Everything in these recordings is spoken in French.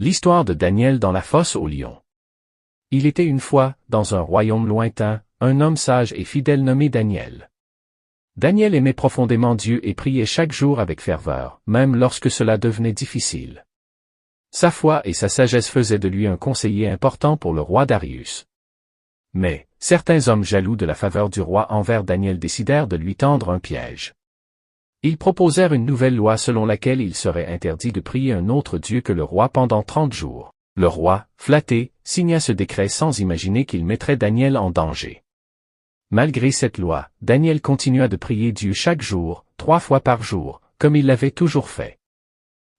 L'histoire de Daniel dans la fosse aux lions. Il était une fois, dans un royaume lointain, un homme sage et fidèle nommé Daniel. Daniel aimait profondément Dieu et priait chaque jour avec ferveur, même lorsque cela devenait difficile. Sa foi et sa sagesse faisaient de lui un conseiller important pour le roi Darius. Mais, certains hommes jaloux de la faveur du roi envers Daniel décidèrent de lui tendre un piège. Ils proposèrent une nouvelle loi selon laquelle il serait interdit de prier un autre Dieu que le roi pendant 30 jours. Le roi, flatté, signa ce décret sans imaginer qu'il mettrait Daniel en danger. Malgré cette loi, Daniel continua de prier Dieu chaque jour, 3 fois par jour, comme il l'avait toujours fait.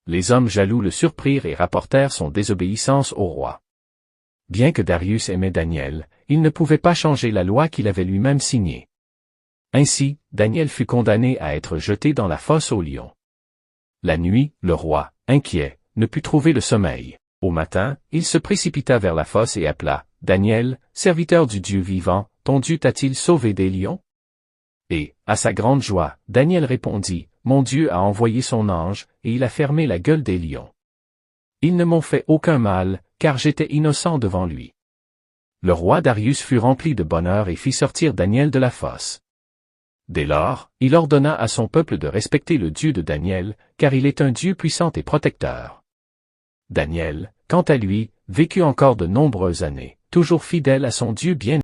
Les hommes jaloux le surprirent et rapportèrent son désobéissance au roi. Bien que Darius aimait Daniel, il ne pouvait pas changer la loi qu'il avait lui-même signée. Ainsi, Daniel fut condamné à être jeté dans la fosse aux lions. La nuit, le roi, inquiet, ne put trouver le sommeil. Au matin, il se précipita vers la fosse et appela « Daniel, serviteur du Dieu vivant, ton Dieu t'a-t-il sauvé des lions ?» Et, à sa grande joie, Daniel répondit « Mon Dieu a envoyé son ange, et il a fermé la gueule des lions. Ils ne m'ont fait aucun mal, car j'étais innocent devant lui. » Le roi Darius fut rempli de bonheur et fit sortir Daniel de la fosse. Dès lors, il ordonna à son peuple de respecter le Dieu de Daniel, car il est un Dieu puissant et protecteur. Daniel, quant à lui, vécut encore de nombreuses années, toujours fidèle à son Dieu bien-aimé.